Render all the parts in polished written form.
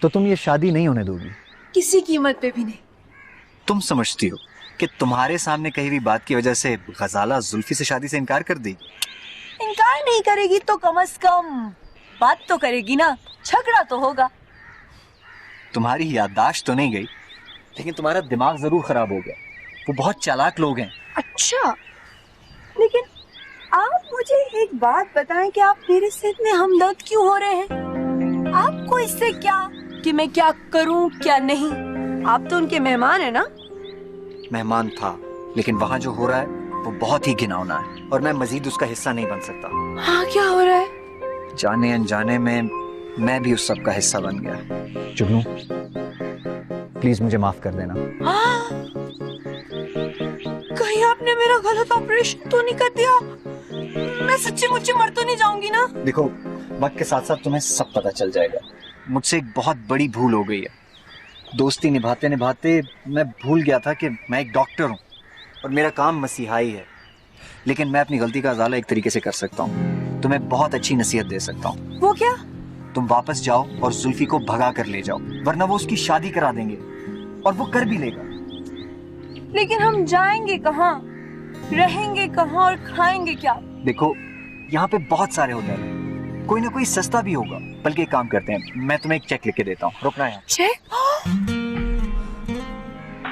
तो तुम ये शादी नहीं होने दोगी? किसी कीमत पे भी नहीं। तुम समझती हो कि तुम्हारे सामने कही हुई बात की वजह से गजाला जुल्फी से शादी से इनकार कर देगी? इनकार नहीं करेगी तो कम से कम बात तो करेगी ना, झगड़ा तो होगा। तुम्हारी याददाश्त तो नहीं गई, लेकिन तुम्हारा दिमाग जरूर खराब हो गया। वो बहुत चालाक लोग हैं। अच्छा, लेकिन आप मुझे एक बात बताएं कि आप मेरे से इतने हमदर्द क्यों हो रहे हैं? आपको इससे क्या कि मैं क्या करूं क्या नहीं? आप तो उनके मेहमान हैं ना? मेहमान था, लेकिन वहाँ जो हो रहा है वो बहुत ही घिनौना है और मैं मजीद उसका हिस्सा नहीं बन सकता। हाँ, क्या हो रहा है? जाने अनजाने में मैं भी उस सब का हिस्सा बन गया। जुगनू, प्लीज मुझे माफ कर देना। हाँ, कहीं आपने मेरा गलत ऑपरेशन तो नहीं कर दिया? मैं सच्ची मुच्ची मर तो नहीं जाऊंगी ना? देखो, वक्त के साथ साथ तुम्हें सब पता चल जाएगा। मुझसे एक बहुत बड़ी भूल हो गई है। दोस्ती निभाते निभाते मैं भूल गया था कि मैं एक डॉक्टर हूँ और मेरा काम मसीहाई है। लेकिन मैं अपनी गलती का अज़ाला एक तरीके से कर सकता हूँ। तुम्हें बहुत अच्छी नसीहत दे सकता हूँ। वो क्या? तुम वापस जाओ और जुल्फी को भगा कर ले जाओ, वरना वो उसकी शादी करा देंगे और वो कर भी लेगा। लेकिन हम जाएंगे कहाँ, रहेंगे कहाँ और खाएंगे क्या? देखो, यहाँ पे बहुत सारे होटल हैं, कोई ना कोई सस्ता भी होगा। बल्कि एक काम करते हैं, मैं तुम्हें एक चेक लिख के देता हूँ, रुकना है। चेक?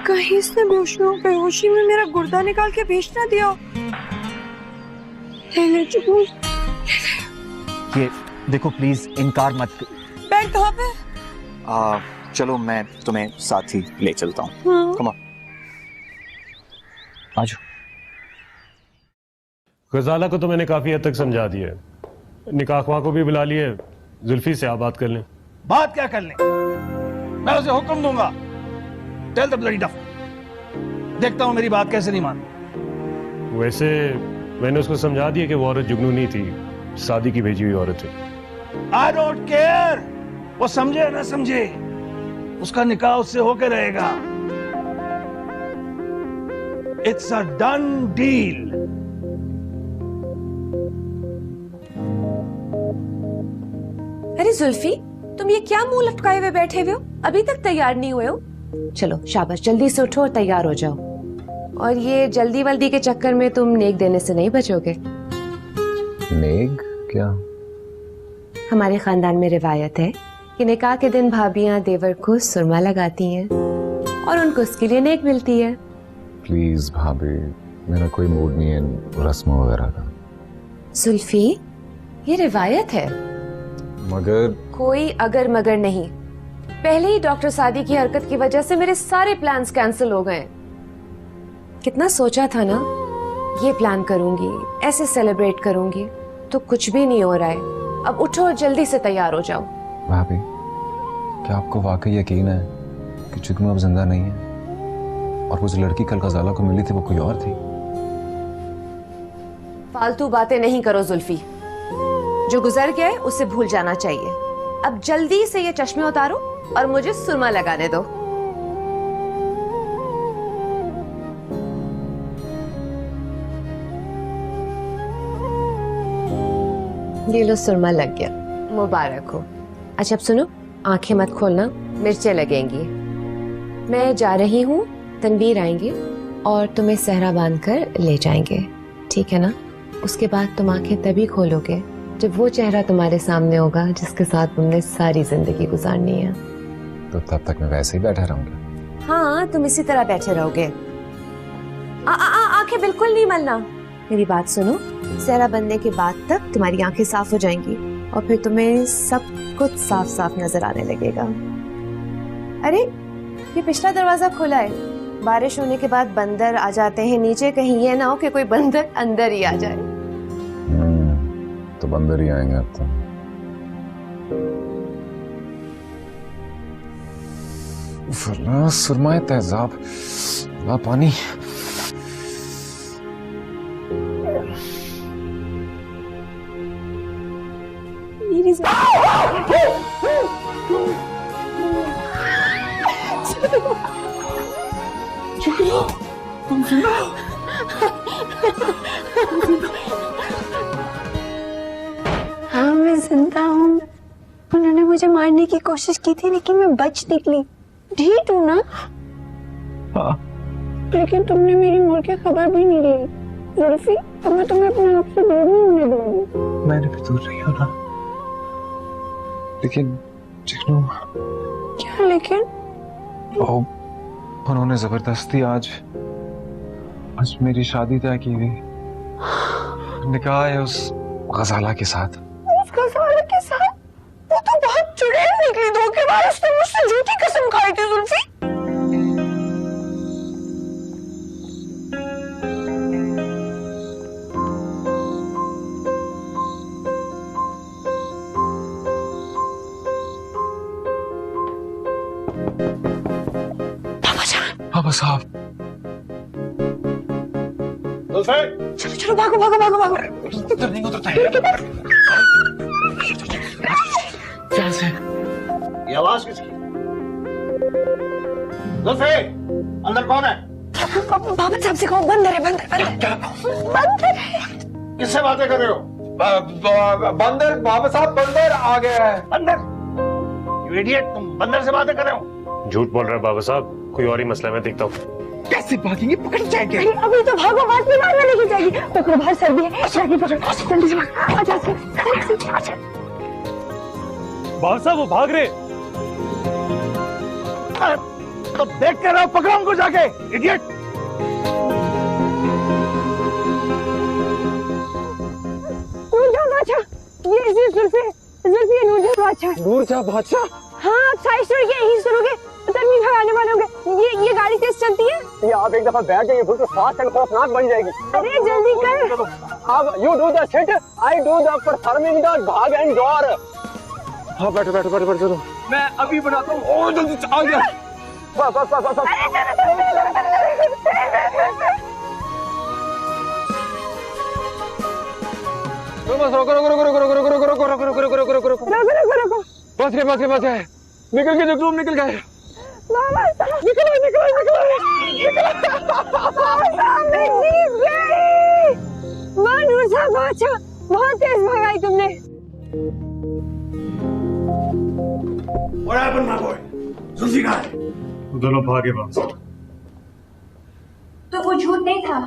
कहीं इसने बेहोशी में मेरा गुर्दा निकाल के बेच ना दिया। ले चुकू। ये देखो, प्लीज इनकार मत। बैंक कहाँ पे? चलो मैं तुम्हें साथ ही ले चलता हूँ। कम ऑन, आ जाओ। गजाला को तो मैंने काफी हद तक समझा दिया है। निकाह ख्वाह को भी बुला लिए, जुल्फी से आप बात कर लें। बात क्या कर लें? मैं उसे हुक्म दूंगा। टेल द ब्लडी डफ। देखता हूं मेरी बात कैसे नहीं मानती। वैसे मैंने उसको समझा दिया कि वो औरत जुगनू नहीं थी, शादी की भेजी हुई औरत है। आई डोंट केयर, वो समझे ना समझे, उसका निकाह उससे होकर रहेगा। It's a done deal. अरे जुल्फी, तुम ये क्या मुंह लटकाए हुए बैठे हुए हो? अभी तक तैयार नहीं हुए हो? चलो शाबाश, जल्दी से उठो और तैयार हो जाओ। और ये जल्दी वल्दी के चक्कर में तुम नेक देने से नहीं बचोगे। नेक क्या? हमारे खानदान में रिवायत है कि निकाह के दिन भाभियां देवर को सुरमा लगाती हैं और उनको उसके लिए नेक मिलती है। प्लीज भाभी, मेरा कोई मूड नहीं है रस्म वगैरह का। जुल्फी, ये रिवायत है, मगर कोई अगर मगर नहीं। पहले ही डॉक्टर सादी की हरकत की वजह से मेरे सारे प्लान्स कैंसिल हो गए। कितना सोचा था ना, ये प्लान करूंगी, ऐसे सेलिब्रेट करूंगी, तो कुछ भी नहीं हो रहा है। अब उठो और जल्दी से तैयार हो जाओ। भाभी, क्या आपको वाकई यकीन है कि जुगनू अब जिंदा नहीं है और वो जो लड़की कल गजाला को मिली थी वो कोई और थी? फालतू बातें नहीं करो जुल्फी, जो गुजर गया है उसे भूल जाना चाहिए। अब जल्दी से ये चश्मे उतारो और मुझे सुरमा लगाने दो। ये लो, सुरमा लग गया, मुबारक हो। अच्छा अब सुनो, आंखें मत खोलना, मिर्चें लगेंगी। मैं जा रही हूँ, तनवीर आएंगे और तुम्हें सहरा बांधकर ले जाएंगे, ठीक है ना? उसके बाद तुम आंखें तभी खोलोगे जब वो चेहरा तुम्हारे सामने होगा जिसके साथ तुमने सारी जिंदगी गुजारनी है। तो तब तक मैं वैसे ही बैठा रहूंगा? हाँ, तुम इसी तरह बैठे रहोगे। आंखें बिल्कुल नहीं मलना। मेरी बात सुनो, सहरा बनने के बाद तक तुम्हारी आंखें साफ हो जाएंगी और फिर तुम्हें सब कुछ साफ साफ नजर आने लगेगा। अरे, ये पिछला दरवाजा खुला है, बारिश होने के बाद बंदर आ जाते हैं नीचे, कहीं ये ना हो कि कोई बंदर अंदर ही आ जाए। तो बंदर ही आएंगे अब तो। सुरमाए तेजाब, ला पानी। तुम जिंदा? हाँ, मैं जिंदा हूँ। उन्होंने मुझे मुझे मारने की कोशिश की थी लेकिन मैं बच निकली। ढीठ हूँ ना? हाँ। लेकिन तुमने मेरी मौत की खबर भी नहीं ली। जुल्फी, अब मैं तुम्हें अपने आप से दूर नहीं होने दूंगी। मैंने भी दूर नहीं होना, लेकिन चिकनू। क्या लेकिन? उन्होंने जबरदस्ती आज मेरी शादी तय की हुई। निकाह है उस गजाला के साथ। उस गजाला के साथ? वो तो बहुत चुड़ैल निकली धोखेबाज। उसने मुझसे झूठी कसम खाई थी जुल्फी। बाबा साहब, चलो चलो भागो भागो भागो भागो। उधर नहीं उतरता है। क्या से? ये आवाज किसकी? जुल्फी, अंदर कौन है? बाबा साहब से कहो बंदर है, बंदर है। किससे बातें कर रहे हो? बंदर बाबा साहब, बंदर आ गया है। बंदर? यू इडियट, तुम बंदर से बातें कर रहे हो? झूठ बोल रहे हैं बाबा साहब, कोई और ही मसला है, मैं देखता हूँ। कैसे भागेंगे? पकड़ जाएंगे। अरे अभी तो भागो, बाद में बाहर में लेके जाएगी। पकड़ो, बाहर सर्दी है। जाएगी, पकड़ो जल्दी से भाग। आजा आजा। बाबा साहब वो भाग रहे। तो देख के रहो, पकड़ो उनको जाके, इडियट। दूर जाओ बादशाह, ये जुल्फी दूर जाओ बादशाह। दूर जा बादशाह। हाँ, आप साइड छोड़ के यहीं सुनोगे, तन्वी भगाने वाले होंगे। ये गाड़ी तेज चलती है। ये आप एक दफा बैठ गए बिल्कुल फास्ट एंड खौफनाक बन जाएगी। अरे जल्दी कर। अब you do the sit, I do the performing the भाग एंड डोर। हाँ बैठो बैठो बैठो बैठो, चलो मैं अभी बनाता हूँ। ओ जल्दी आ गया। बस बस बस बस। रोको रोको रोको रोको रोको रोको रोको रोको रोको रोको रोको रोको रोको रुको। बच गए। निकल गए जुगनू, निकल गए। बाबा साहब निकलो। मैं जीत गई। बादशाह बादशाह, बहुत तेज भगाई तुमने। What happened, my boy? Zulfi कहाँ है? दोनों भागे बाबा साहब। तो वो झूठ नहीं था,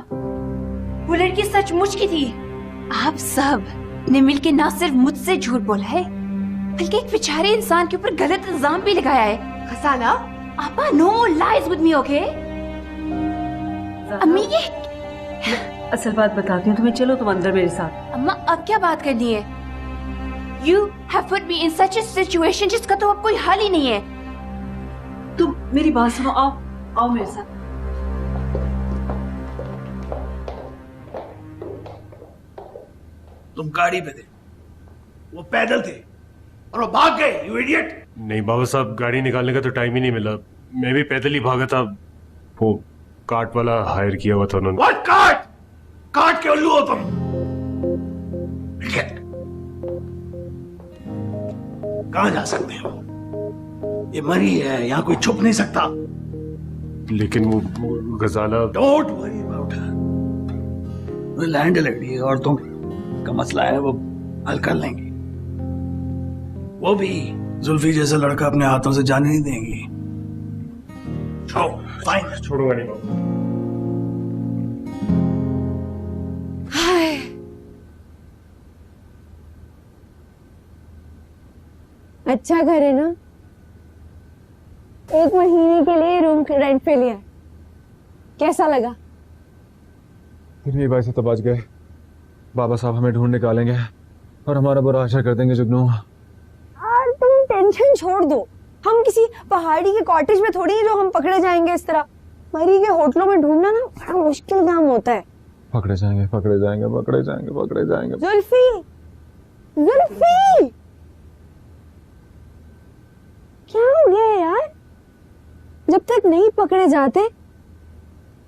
वो लड़की सचमुच की थी। आप सब ने मिलके ना सिर्फ मुझसे झूठ बोला है, बल्कि एक बेचारे इंसान के ऊपर गलत इल्जाम भी लगाया है। खसाना, आपा no more lies with me, okay? अम्मी ये असल बात बताती हूँ तुम्हें, चलो तुम अंदर मेरे साथ। अम्मा अब क्या बात करनी है? You have put me in such a situation जिसका तो अब कोई हल ही नहीं है। तुम मेरी बात सुनो, आओ मेरे साथ। तुम गाड़ी पे थे, वो पैदल थे और वो भाग गए, यू इडियट। नहीं बाबा साहब, गाड़ी निकालने का तो टाइम ही नहीं मिला, मैं भी पैदल ही भागा था। वो कार्ट वाला हायर किया हुआ था उन्होंने। What cart? कार्ट के उल्लू हो तुम। इडियट। कहाँ जा सकते हो? ये मरी है, यहाँ कोई छुप नहीं सकता। लेकिन वो गजाला। डोंट वरी अबाउट हर, वो लैंड लेडी है और तुम का मसला है वो हल कर लेंगे। वो भी जुल्फी जैसा लड़का अपने हाथों से जाने नहीं देंगी। फाइन, छोड़ूंगा नहीं बाबा। अच्छा घर है ना? 1 महीने के लिए रूम रेंट पे लिया। कैसा लगा? फिर ये वैसे तो बच गए। बाबा साहब हमें ढूंढ निकालेंगे और हमारा बुरा आशा कर देंगे जुगनू। यार तुम टेंशन छोड़ दो, हम किसी पहाड़ी के कॉटेज में थोड़ी जो हम पकड़े जाएंगे इस तरह। मरी के होटलों में ढूंढना ना बड़ा मुश्किल काम होता है। पकड़े जाएंगे पकड़े जाएंगे पकड़े जाएंगे पकड़े जाएंगे। जुल्फी, जुल्फी क्या हो गया यार? जब तक नहीं पकड़े जाते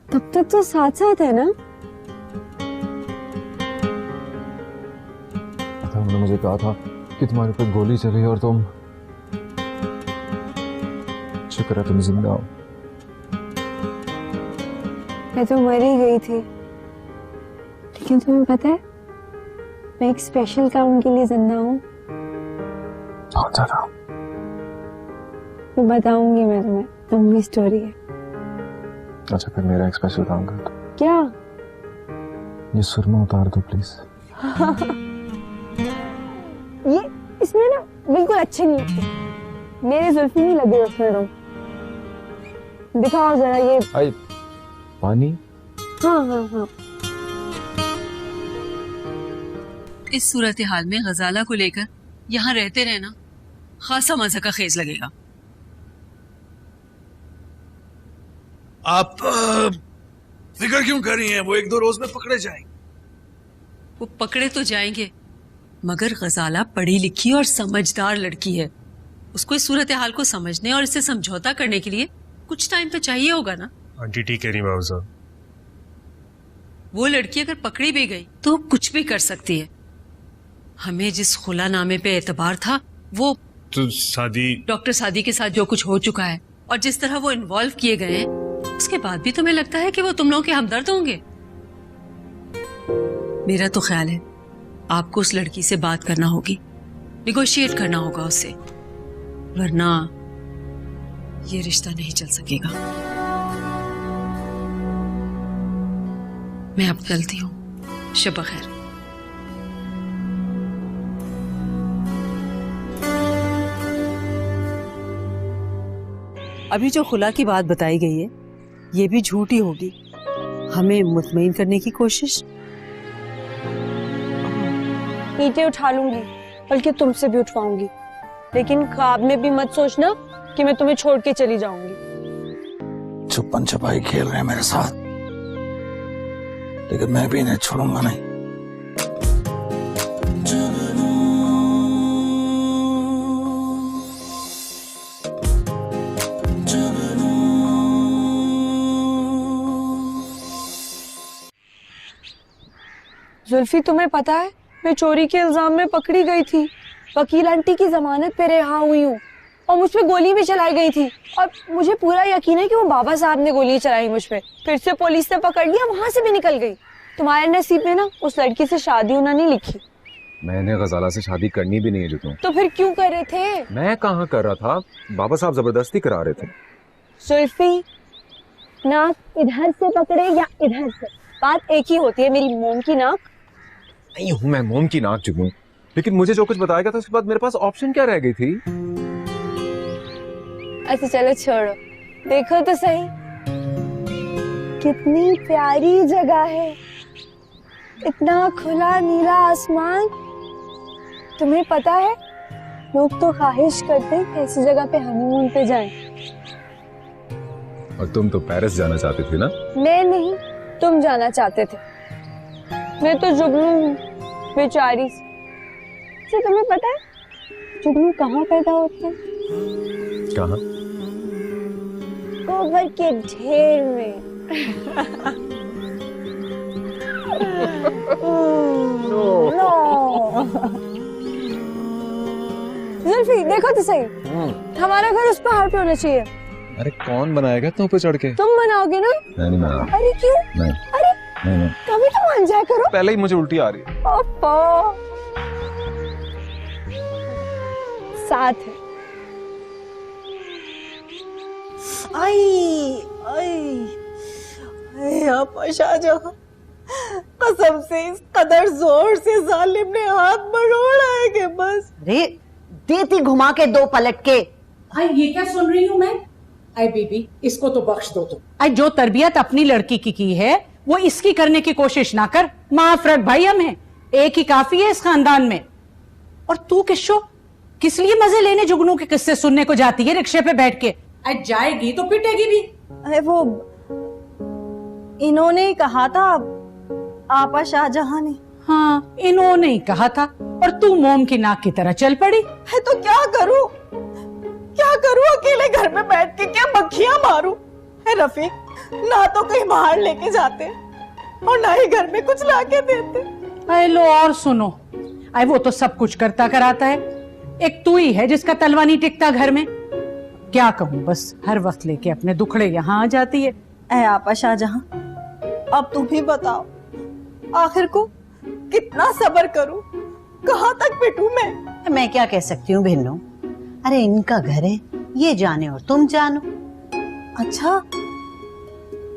तब तक तो साथ साथ है ना? उन्होंने मुझे कहा था कि तुम्हारे ऊपर गोली चली और तुम, शुक्र है तुम जिंदा हो। मैं तो मर ही गई थी, लेकिन तुम्हें पता है मैं एक स्पेशल काम के लिए जिंदा हूँ। बहुत ज्यादा। वो बताऊंगी मैं तुम्हें, लंबी स्टोरी है। अच्छा फिर मेरा एक स्पेशल काम कर दो। क्या? ये सुरमा उतार दो प्लीज। ये इसमें ना बिल्कुल अच्छे नहीं लगते, मेरे जुल्फी नहीं लगे उसमें। तुम दिखाओ जरा ये। आई पानी। हाँ हाँ हाँ। इस सूरत हाल में गजाला को लेकर यहाँ रहते रहना खासा मजे का खेज लगेगा। आप फिक्र क्यों कर रही हैं? वो 1-2 रोज में पकड़े जाएंगे। वो पकड़े तो जाएंगे, मगर गजाला पढ़ी लिखी और समझदार लड़की है। उसको इस सूरत हाल को समझने और इससे समझौता करने के लिए कुछ टाइम तो चाहिए होगा ना। आंटी ठीक कह रही बाबू साहब। वो लड़की अगर पकड़ी भी गई तो कुछ भी कर सकती है। हमें जिस खुला नामे पे एतबार था, वो तो शादी डॉक्टर सादी के साथ जो कुछ हो चुका है और जिस तरह वो इन्वॉल्व किए गए हैं, उसके बाद भी तुम्हें लगता है कि वो तुम लोगों के हमदर्द होंगे? मेरा तो ख्याल है आपको उस लड़की से बात करना होगी, निगोशिएट करना होगा उससे, वरना ये रिश्ता नहीं चल सकेगा। मैं अब चलती हूँ। शब खैर। अभी जो खुला की बात बताई गई है ये भी झूठी होगी, हमें मुतमईन करने की कोशिश। ईंटें उठा लूंगी, बल्कि तुमसे भी उठवाऊंगी, लेकिन ख्वाब में भी मत सोचना कि मैं तुम्हें छोड़ के चली जाऊंगी। छुपन छुपाई खेल रहे हैं मेरे साथ, लेकिन मैं भी इन्हें छोड़ूंगा नहीं। जुल्फी, तुम्हें पता है मैं चोरी के इल्जाम में पकड़ी गई थी, वकील आंटी की जमानत पे रिहा हुई हूँ और मुझ पे गोली भी चलाई गई थी, और मुझे पूरा यकीन है कि वो बाबा साहब ने गोली चलाई मुझ पे। फिर से पुलिस ने पकड़ लिया, वहां से भी निकल गई। तुम्हारे नसीब में ना उस लड़की से शादी होना नहीं लिखी। मैंने गजाला से शादी करनी भी नहीं है जुगनू। तो फिर क्यों कर रहे थे? मैं कहाँ कर रहा था, बाबा साहब जबरदस्ती करा रहे थे। जुल्फी, नाक इधर से पकड़े या इधर से, बात एक ही होती है। मेरी मोम की नाक नहीं हूँ मैं मोम की नाक जुगनू, लेकिन मुझे जो कुछ बताया गया था उसके बाद मेरे पास ऑप्शन क्या रह गई थी? अच्छा चलो छोड़ो, देखो तो सही कितनी प्यारी जगह है, इतना खुला नीला आसमान। तुम्हें पता है लोग तो ख्वाहिश करते हैं कि ऐसी जगह पे हनीमून पे जाएं। और तुम तो पेरिस जाना चाहते थे ना? मैं नहीं, तुम जाना चाहते थे। मैं तो जुगनू हूँ, बेचारी से। तुम्हें पता है जुगनू कहाँ पैदा होते हैं? कहाँ? गोबर के ढेर में। जुल्फी, देखो तो सही, हमारा घर उस पहाड़ पे होना चाहिए। अरे कौन बनाएगा तुम पे चढ़ के? तुम बनाओगे ना? नहीं बना। अरे क्यों? नहीं। अरे नहीं। कभी तो मान जाया करो। पहले ही मुझे उल्टी आ रही है। ओफो। साथ है। आई आई आई आप शाहजहां, कसम से इस कदर जोर से जालिम ने हाथ मरोड़ा है कि बस। अरे देती घुमा के 2 पलट के। आई ये क्या सुन रही हूँ मैं? आई बीबी, इसको तो बख्श दो तुम। आई जो तरबियत अपनी लड़की की है वो इसकी करने की कोशिश ना कर। माफ रख भाई, हमें एक ही काफी है इस खानदान में। और तू किस लिए मजे लेने जुगनू के किस्से सुनने को जाती है रिक्शे पे बैठ के? आज जाएगी तो पिटेगी भी। अरे वो इन्होंने कहा था, आपा शाहजहां ने। हाँ, इन्होंने ही कहा था और तू मोम की नाक की तरह चल पड़ी है। तो क्या करूं अकेले घर में बैठ के? क्या मक्खियां मारूं? है रफीक, ना तो कहीं बाहर लेके जाते और ना ही घर में कुछ लाके देते। अरे लो और सुनो, अरे वो तो सब कुछ करता कराता है, एक तू ही है जिसका तलवा नहीं टिकता घर में। क्या कहूँ, बस हर वक्त लेके अपने दुखड़े यहाँ आ जाती है। ऐ आपा शाहजहां, अब तुम ही बताओ, आखिर को कितना सब्र करूं? कहाँ तक पिटूं मैं? मैं क्या कह सकती हूँ बहनों, अरे इनका घर है, ये जाने और तुम जानो। अच्छा,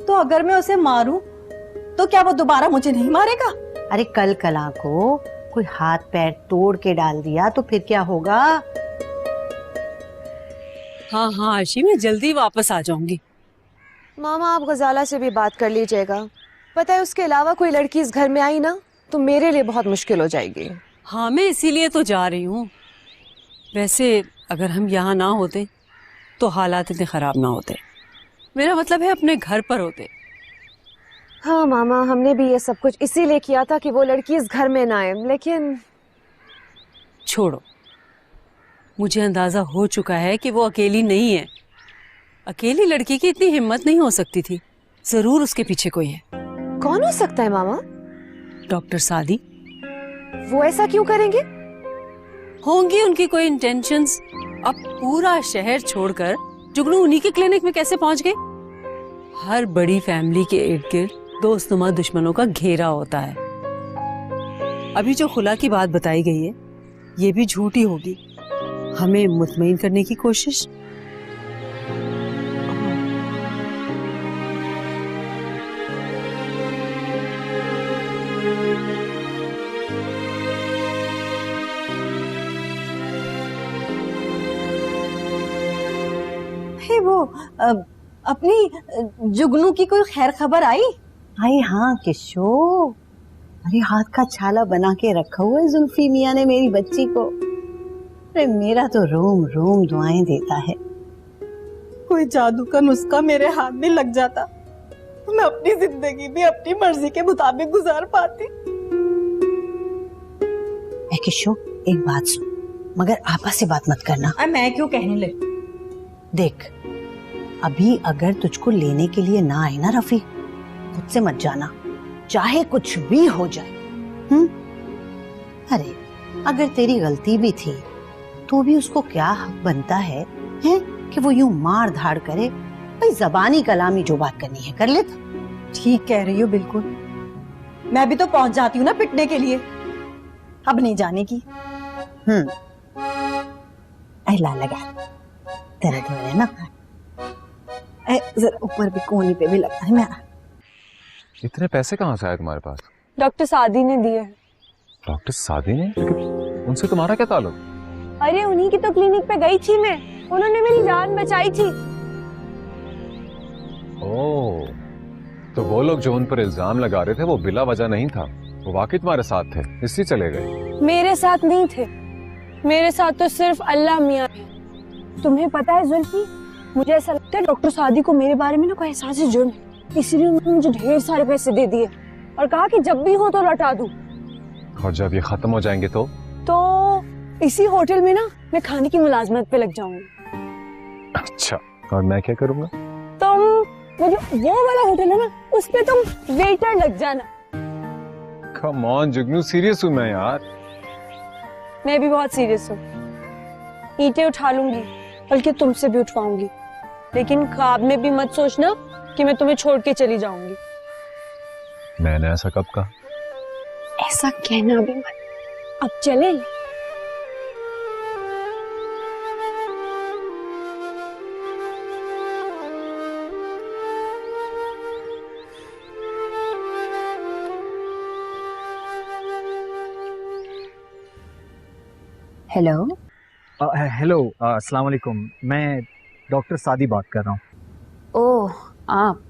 तो अगर मैं उसे मारूं तो क्या वो दोबारा मुझे नहीं मारेगा? अरे कल कला को कोई हाथ पैर तोड़ के डाल दिया तो फिर क्या होगा? हाँ हाँ आशी, मैं जल्दी वापस आ जाऊंगी। मामा आप गजाला से भी बात कर लीजिएगा। पता है उसके अलावा कोई लड़की इस घर में आई ना तो मेरे लिए बहुत मुश्किल हो जाएगी। हाँ मैं इसीलिए तो जा रही हूँ। वैसे अगर हम यहाँ ना होते तो हालात इतने खराब ना होते। मेरा मतलब है अपने घर पर होते। हाँ मामा, हमने भी ये सब कुछ इसीलिए किया था कि वो लड़की इस घर में ना आए, लेकिन छोड़ो, मुझे अंदाजा हो चुका है कि वो अकेली नहीं है। अकेली लड़की की इतनी हिम्मत नहीं हो सकती थी। जरूर उसके पीछे कोई है। कौन हो सकता है मामा? डॉक्टर सादी। वो ऐसा क्यों करेंगे? होंगी उनकी कोई इंटेंशंस। अब पूरा शहर छोड़कर जुगनू उन्हीं के क्लिनिक में कैसे पहुंच गए? हर बड़ी फैमिली के इर्द गिर्द दोस्तनुमा दुश्मनों का घेरा होता है। अभी जो खुला की बात बताई गई है ये भी झूठी होगी। हमें मुतमईन करने की कोशिश। वो अपनी जुगनू की कोई खैर खबर आई? अरे हाँ किशो, अरे हाथ का छाला बना के रखा हुआ है जुल्फी मियाँ ने मेरी बच्ची को। अरे मेरा तो रोम रोम दुआएं देता है। कोई जादू का नुस्खा मेरे हाथ में लग जाता तो मैं अपनी जिंदगी भी अपनी मर्जी के मुताबिक गुजार पाती। ए किशो, एक बात सुन, मगर आपा से बात मत करना। मैं क्यों कहने लगी? देख, अभी अगर तुझको लेने के लिए ना आए ना रफी, मुझसे मत जाना, चाहे कुछ भी हो जाए। अरे अगर तेरी गलती भी थी तो भी उसको क्या हक बनता है कि वो यूं मार धाड़ करे? भाई जबानी कलामी जो बात करनी है कर ले। ठीक कह रही हो, बिल्कुल। मैं भी तो पहुंच जाती हूँ ना पिटने के लिए, अब नहीं जाने की। ला लगा दर्द हो रहा है ना? जरा ऊपर भी कोनी पे भी लगता है। मैं इतने पैसे कहाँ से आए तुम्हारे पास? डॉक्टर सादी ने दिए। डॉक्टर सादी ने? लेकिन उनसे तुम्हारा क्या ताल्लुक? अरे उन्हीं की तो क्लिनिक पे गई थी मैं, उन्होंने मेरी जान बचाई थी। ओह, तो वो लोग जो उन पर इल्जाम लगा रहे थे वो बिला वजह नहीं था, वो वाकई तुम्हारे साथ थे, इसलिए चले गए। मेरे साथ नहीं थे, मेरे साथ तो सिर्फ अल्लाह मियाँ है। तुम्हें पता है जुल्फी, मुझे ऐसा लगता है डॉक्टर सादी को मेरे बारे में ना कोई एहसास जुर्म है, इसीलिए उन्होंने मुझे ढेर सारे पैसे दे दिए और कहा कि जब भी हो तो लौटा दूं। और जब ये खत्म हो जाएंगे तो इसी होटल में ना मैं खाने की मुलाजमत पे लग जाऊंगी। अच्छा, और मैं क्या करूंगा? तुम वो वाला होटल है ना, उस पे तुम वेटर लग जाना। कम ऑन जुगनू, सीरियस हूं मैं यार। मैं भी बहुत सीरियस हूँ। ईंटें उठा लूंगी, बल्कि तुमसे भी उठवाऊंगी, लेकिन ख्वाब में भी मत सोचना कि मैं तुम्हें छोड़ के चली जाऊंगी। मैंने ऐसा कब कहा? ऐसा कहना भी मत। अब चले? हेलो। हेलो, अस्सलाम वालेकुम। मैं डॉक्टर सादी बात कर रहा हूँ। ओह, आप?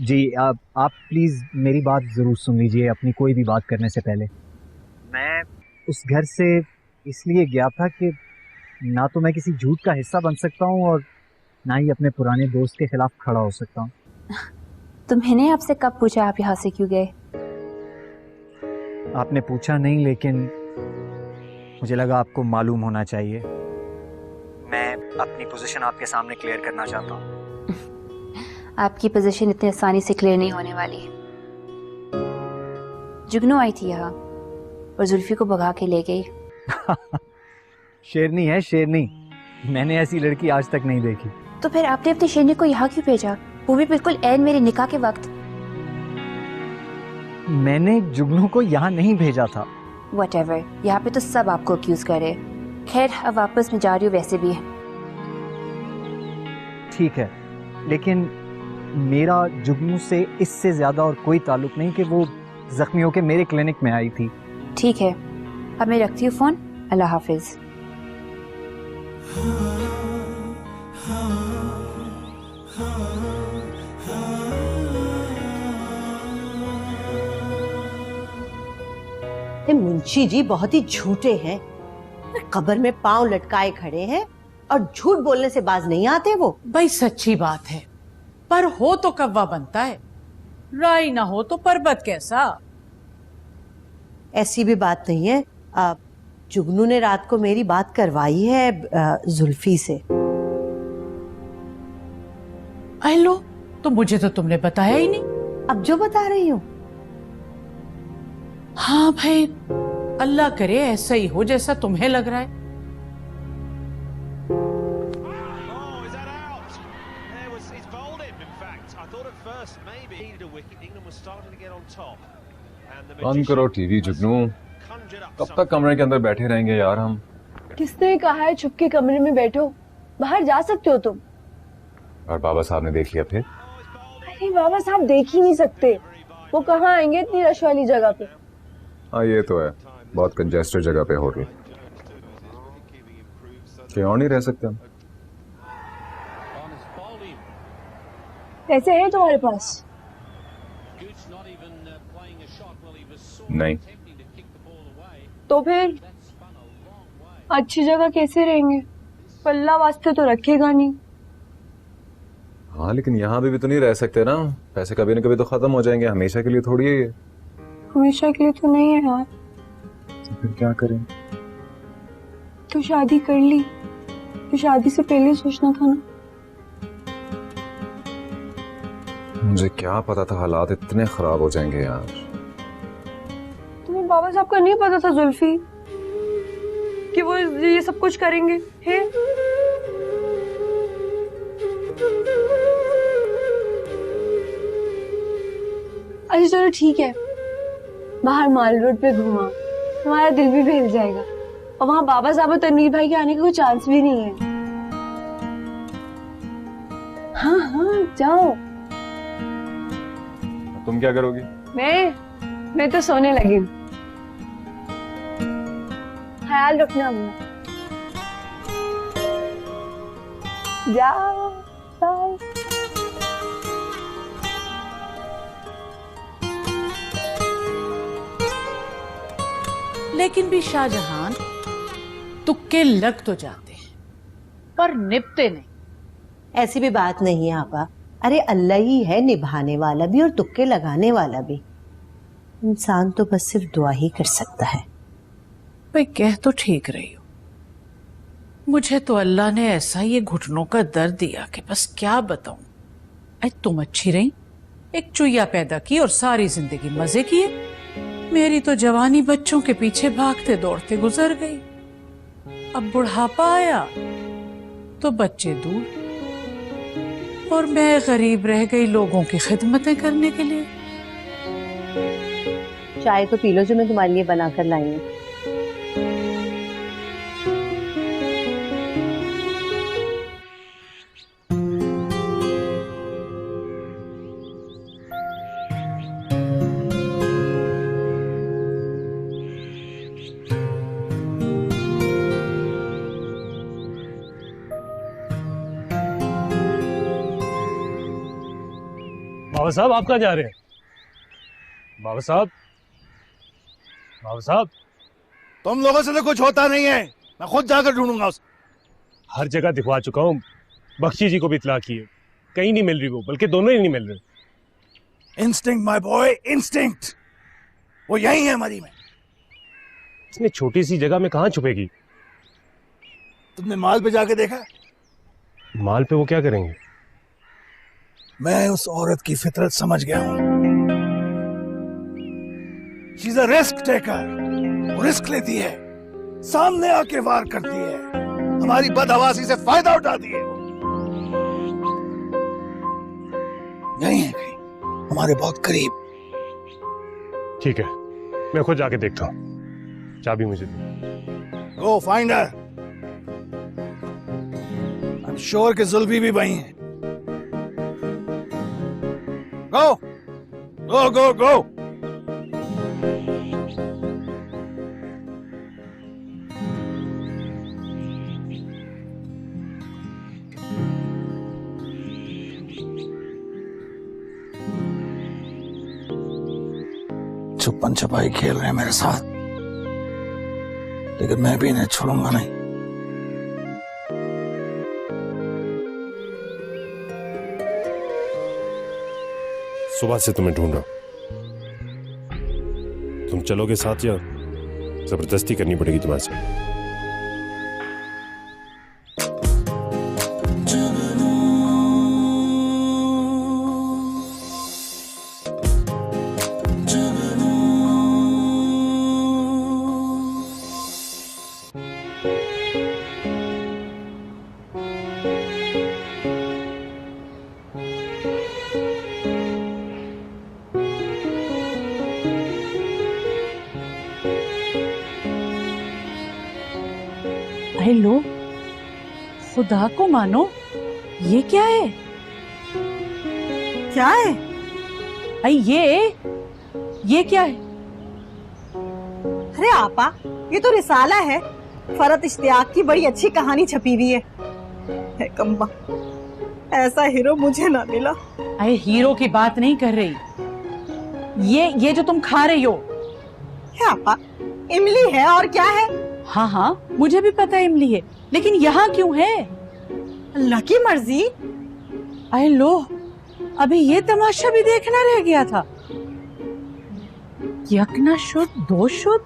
जी, आप प्लीज़ मेरी बात ज़रूर सुन लीजिए अपनी कोई भी बात करने से पहले। मैं उस घर से इसलिए गया था कि ना तो मैं किसी झूठ का हिस्सा बन सकता हूँ और ना ही अपने पुराने दोस्त के खिलाफ खड़ा हो सकता हूँ। तुम्हें आपसे कब पूछा आप यहाँ से क्यों गए? आपने पूछा नहीं, लेकिन मुझे लगा आपको मालूम होना चाहिए। मैं अपनी पोजीशन आपके सामने क्लियर करना चाहता हूँ। आपकी पोजीशन इतनी आसानी से क्लियर नहीं होने वाली। जुगनू आई थी यहाँ और जुल्फी को भगा के ले गई। शेरनी है, शेरनी। मैंने ऐसी लड़की आज तक नहीं देखी। तो फिर आपने अपनी शेरनी को यहाँ क्यों भेजा, वो भी बिल्कुल ऐन मेरे निकाह के वक्त? मैंने जुगनू को यहाँ नहीं भेजा था। Whatever, यहाँ पे तो सब आपको अक्यूज करे। खैर अब वापस मैं जा रही हूँ, वैसे भी ठीक है, लेकिन मेरा जुगनू से इससे ज्यादा और कोई ताल्लुक नहीं कि वो जख्मी होकर मेरे क्लिनिक में आई थी। ठीक है, अब मैं रखती हूँ फोन। अल्लाह हाफिज। ये मुंशी जी बहुत ही झूठे हैं। कब्र में पांव लटकाए खड़े हैं और झूठ बोलने से बाज नहीं आते वो। भाई सच्ची बात है, पर हो तो कव्वा बनता है, राई ना हो तो पर्वत कैसा। ऐसी भी बात नहीं है। जुगनू ने रात को मेरी बात करवाई है जुल्फी से। लो, तो मुझे तो तुमने बताया ही नहीं। अब जो बता रही हूँ। हाँ भाई, अल्लाह करे ऐसा ही हो जैसा तुम्हें लग रहा है। बंद करो टीवी जुगनू, कब तक कमरे के अंदर बैठे रहेंगे यार हम। किसने कहा है छुप के कमरे में बैठो? बाहर जा सकते हो तुम। और बाबा साहब ने देख लिया फिर? अरे बाबा साहब देख ही नहीं सकते, वो कहाँ आएंगे इतनी रश वाली जगह पे। हाँ ये तो है, बहुत कंजेस्टेड जगह पे हो रही। क्यों नहीं रह सकते हम? पैसे हैं तुम्हारे पास? नहीं। तो फिर अच्छी जगह कैसे रहेंगे? पल्ला वास्ते तो रखेगा नहीं। हाँ लेकिन यहाँ भी तो नहीं रह सकते ना, पैसे कभी न कभी तो खत्म हो जाएंगे, हमेशा के लिए थोड़ी है ये। हमेशा के लिए तो नहीं है यार। तो फिर क्या करें? तो शादी कर ली, तो शादी से पहले सोचना था ना। मुझे क्या पता था हालात इतने खराब हो जाएंगे यार। तुम्हें बाबा साहब का नहीं पता था जुल्फी कि वो ये सब कुछ करेंगे हैं? अच्छा चलो ठीक है, बाहर माल रोड पे घुमा, हमारा दिल भी बहल जाएगा। और वहाँ बाबा साहब और तनवीर भाई के आने का कोई चांस भी नहीं है। हाँ हाँ जाओ। तुम क्या करोगी? मैं तो सोने लगी हूँ। ख्याल रखना अपना। जाओ जाओ। लेकिन भी शाहजहान तुक्के लग तो जाते हैं पर निपते नहीं। ऐसी भी बात नहीं है आपा। अरे अल्लाह ही है निभाने वाला भी और तुक्के लगाने वाला भी। इंसान तो बस सिर्फ दुआ ही कर सकता है। भाई कह तो ठीक रही हो, मुझे तो अल्लाह ने ऐसा ये घुटनों का दर्द दिया कि बस क्या बताऊं। आज तुम अच्छी रही, एक चुईया पैदा की और सारी जिंदगी मजे किए। मेरी तो जवानी बच्चों के पीछे भागते दौड़ते गुजर गई। अब बुढ़ापा आया तो बच्चे दूर और मैं गरीब रह गई लोगों की खिदमतें करने के लिए। चाय तो पी लो जो मैं तुम्हारे लिए बना कर लाई हूँ। बाबा साहब आप कहाँ जा रहे हैं? बाबा साहब, बाबा साहब। तुम लोगों से तो कुछ होता नहीं है, मैं खुद जाकर ढूंढूंगा उसे। हर जगह दिखवा चुका हूँ, बख्शी जी को भी इत्तला की है, कहीं नहीं मिल रही वो, बल्कि दोनों ही नहीं मिल रहे। Instinct my boy, instinct. वो यही है मरी में। इतनी छोटी सी जगह में कहाँ छुपेगी? तुमने माल पे जाके देखा? माल पे वो क्या करेंगे? मैं उस औरत की फितरत समझ गया हूं। She is a risk taker. वो रिस्क लेती है, सामने आके वार करती है, हमारी बदहवासी से फायदा उठाती है। यही है कहीं, हमारे बहुत करीब। ठीक है, मैं खुद जाके देखता हूँ, चाबी मुझे दे। Go find her. I am sure कि जुल्फी भी वही है। गो गो गो गो। छुपन छुपाई खेल रहे हैं मेरे साथ, लेकिन मैं भी इन्हें छोड़ूंगा नहीं। सुबह से तुम्हें ढूंढ रहा हूं। तुम चलोगे साथ या जबरदस्ती करनी पड़ेगी तुम्हारे साथ? अरे लो, खुदा को मानो, ये क्या है? क्या है? अरे ये क्या है? अरे आपा, ये तो रिसाला है। फरत इश्तियाक की बड़ी अच्छी कहानी छपी हुई है कम्बा, ऐसा हीरो मुझे ना मिला। अरे हीरो की बात नहीं कर रही, ये जो तुम खा रही हो। आपा, इमली है और क्या है? हाँ हाँ, मुझे भी पता है इमली है, लेकिन यहाँ क्यों है? अल्लाह की मर्जी। अरे लो, अभी ये तमाशा भी देखना रह गया था। यकना शुद्ध दो शुद्ध।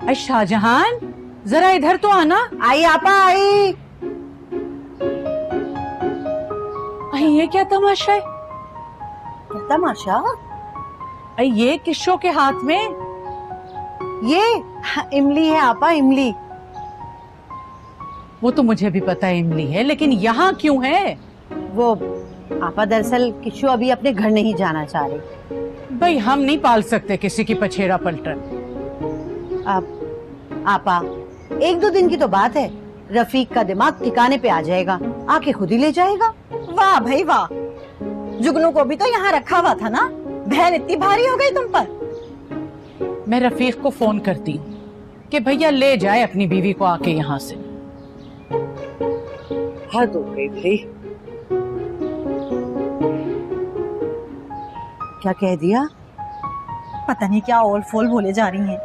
अरे शाहजहान, जरा इधर तो आना। आई आपा आई। अरे ये क्या तमाशा है? क्या तमाशा? अरे ये किस्सों के हाथ में? ये इमली है आपा, इमली। वो तो मुझे भी पता है इमली है, लेकिन यहाँ क्यों है? वो आपा दरअसल किशु अभी अपने घर नहीं जाना चाह रही। भाई हम नहीं पाल सकते किसी की पछेड़ा पलटन। आपा, 1-2 दिन की तो बात है, रफीक का दिमाग ठिकाने पे आ जाएगा, आके खुद ही ले जाएगा। वाह भाई वाह, जुगनू को भी तो यहाँ रखा हुआ था ना, बहन इतनी भारी हो गई तुम पर। मैं रफीक को फोन करती हूँ कि भैया ले जाए अपनी बीवी को आके यहाँ से। हद हो गई भाई। क्या कह दिया? पता नहीं क्या ओल फोल बोले जा रही हैं।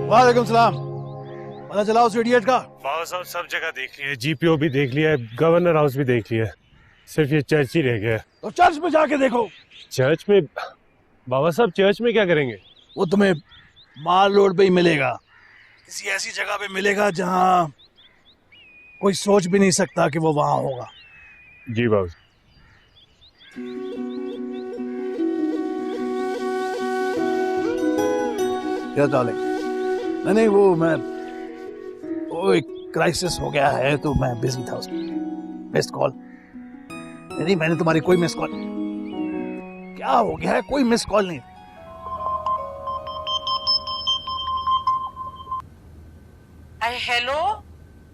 वालेकुम सलाम। पता चला उस इडियट का? बाबा साहब सब जगह देख लिया, जीपीओ भी देख लिया, गवर्नर हाउस भी देख लिया, सिर्फ ये चर्च ही रह गया। तो चर्च में जाके देखो। चर्च में? बाबा साहब चर्च में क्या करेंगे? वो तुम्हें माल रोड पे ही मिलेगा, किसी ऐसी जगह पे मिलेगा जहाँ कोई सोच भी नहीं सकता कि वो वहां होगा। जी बाबा। क्या डालेंगे? नहीं वो एक क्राइसिस हो गया है तो मैं बिजी था उसमें। मिस्ड कॉल नहीं, मैंने तुम्हारी कोई मिस कॉल। क्या हो गया है? कोई मिस कॉल नहीं। हेलो,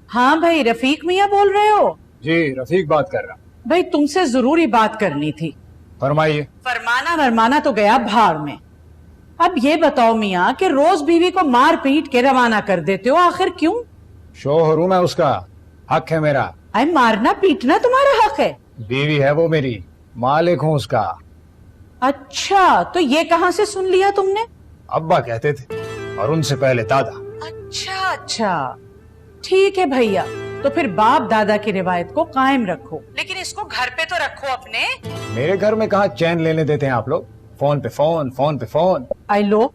हाँ भाई, रफीक मियाँ बोल रहे हो? जी, रफीक बात कर रहा। भाई तुमसे जरूरी बात करनी थी। फरमाइए। फरमाना तो गया भाड़ में। अब ये बताओ मियाँ कि रोज बीवी को मार पीट के रवाना कर देते हो, आखिर क्यों? शोहर हूं मैं उसका, हक है मेरा। अरे मारना पीटना तुम्हारा हक है। बीवी है वो मेरी, मालिक हूं उसका। अच्छा, तो ये कहाँ से सुन लिया तुमने? अब्बा कहते थे और उनसे पहले दादा। अच्छा अच्छा, ठीक है भैया, तो फिर बाप दादा की रिवायत को कायम रखो, लेकिन इसको घर पे तो रखो अपने। मेरे घर में कहाँ चैन लेने देते हैं आप लोग, फोन पे फोन, फोन पे फोन। आई लो,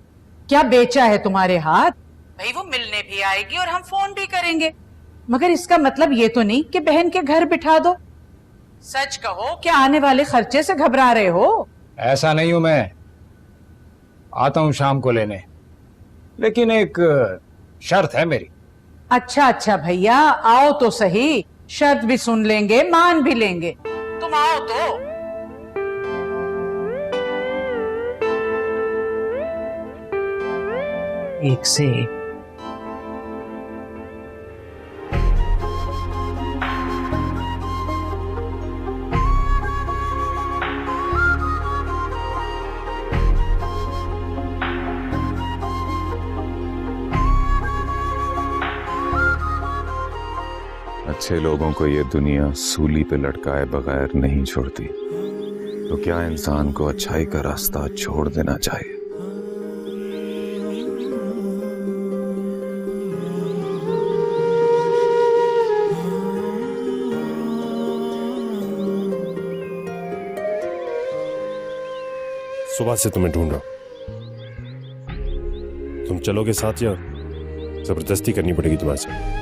क्या बेचा है तुम्हारे हाथ? भाई वो मिलने भी आएगी और हम फोन भी करेंगे, मगर इसका मतलब ये तो नहीं कि बहन के घर बिठा दो। सच कहो, क्या आने वाले खर्चे से घबरा रहे हो? ऐसा नहीं हूं मैं, आता हूं शाम को लेने, लेकिन एक शर्त है मेरी। अच्छा अच्छा भैया, आओ तो सही, शर्त भी सुन लेंगे, मान भी लेंगे, तुम आओ तो। एक से एक। अच्छे लोगों को ये दुनिया सूली पे लटकाए बगैर नहीं छोड़ती, तो क्या इंसान को अच्छाई का रास्ता छोड़ देना चाहिए? सुबह से तुम्हें ढूंढ रहा हूं, तुम चलोगे साथ या जबरदस्ती करनी पड़ेगी तुम्हारे से?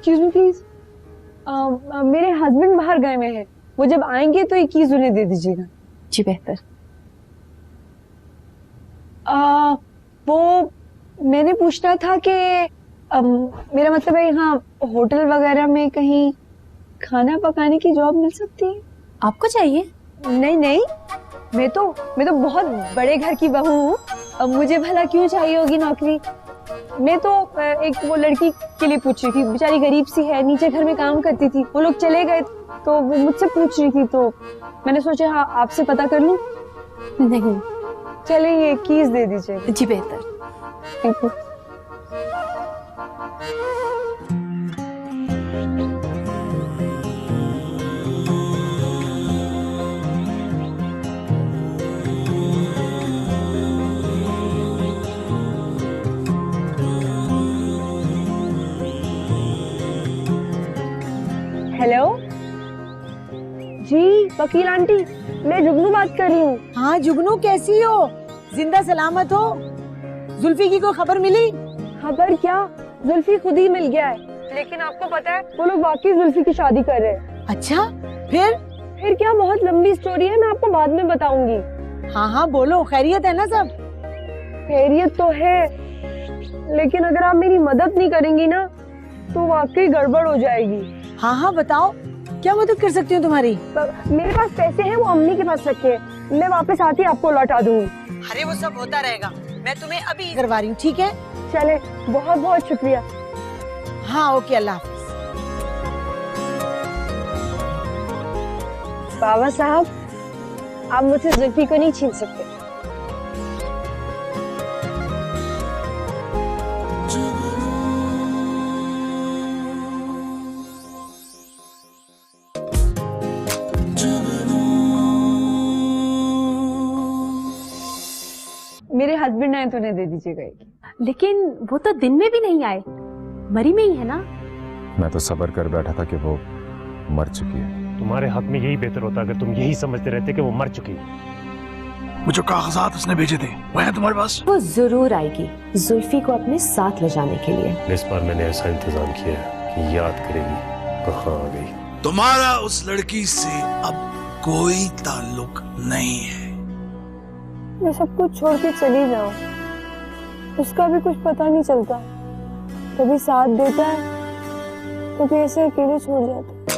एक्सक्यूज मी प्लीज, मेरे हस्बैंड बाहर गए हुए हैं, वो जब आएंगे तो ये कीज उन्हें दे दीजिएगा। जी बेहतर। वो मैंने पूछना था कि मेरा मतलब है यहाँ होटल वगैरह में कहीं खाना पकाने की जॉब मिल सकती है? आपको चाहिए? नहीं नहीं, मैं तो बहुत बड़े घर की बहू हूँ, मुझे भला क्यों चाहिए होगी नौकरी। मैं तो एक वो लड़की के लिए पूछ रही थी, बेचारी गरीब सी है, नीचे घर में काम करती थी, वो लोग चले गए तो वो मुझसे पूछ रही थी, तो मैंने सोचा हाँ आपसे पता कर लूं। नहीं, चले ये कीज दे दीजिए। जी बेहतर, थैंक यू। हेलो जी, वकील आंटी, मैं जुगनू बात कर रही हूँ। हाँ जुगनू, कैसी हो? जिंदा सलामत हो? जुल्फी की कोई खबर मिली? खबर क्या, जुल्फी खुद ही मिल गया है, लेकिन आपको पता है वो लोग वाकई जुल्फी की शादी कर रहे हैं। अच्छा, फिर क्या, बहुत लंबी स्टोरी है, मैं आपको बाद में बताऊंगी। हाँ हाँ बोलो, खैरियत है ना सब? खैरियत तो है, लेकिन अगर आप मेरी मदद नहीं करेंगी ना तो वाकई गड़बड़ हो जाएगी। हाँ हाँ बताओ, क्या मदद कर सकती हूँ तुम्हारी? मेरे पास पैसे हैं, वो अम्मी के पास रखे, मैं वापस आती आपको लौटा दूंगी। अरे वो सब होता रहेगा, मैं तुम्हें अभी करवा रही हूँ, ठीक है? चले, बहुत बहुत शुक्रिया। हाँ ओके, अल्लाह हाफिज। बाबा साहब, आप मुझसे जुल्फी को नहीं छीन सकते। मेरे हस्बैंड आए तो उन्हें दे दीजिएगा। लेकिन वो तो दिन में भी नहीं आए, मरी में ही है ना। मैं तो सब्र कर बैठा था कि वो मर चुकी है। तुम्हारे हक में यही बेहतर होता अगर तुम यही समझते रहते कि वो मर चुकी है। वो जो कागजात उसने भेजे थे वो है तुम्हारे पास? वो जरूर आएगी, जुल्फी को अपने साथ ले जाने के लिए। इस बार मैंने ऐसा इंतजाम किया है कि याद करेगी कहाँ आ गई। तुम्हारा उस लड़की से अब कोई ताल्लुक नहीं है। मैं सब कुछ छोड़ के चली जाऊं, उसका भी कुछ पता नहीं चलता, कभी साथ देता है कभी ऐसे अकेले छोड़ जाता है।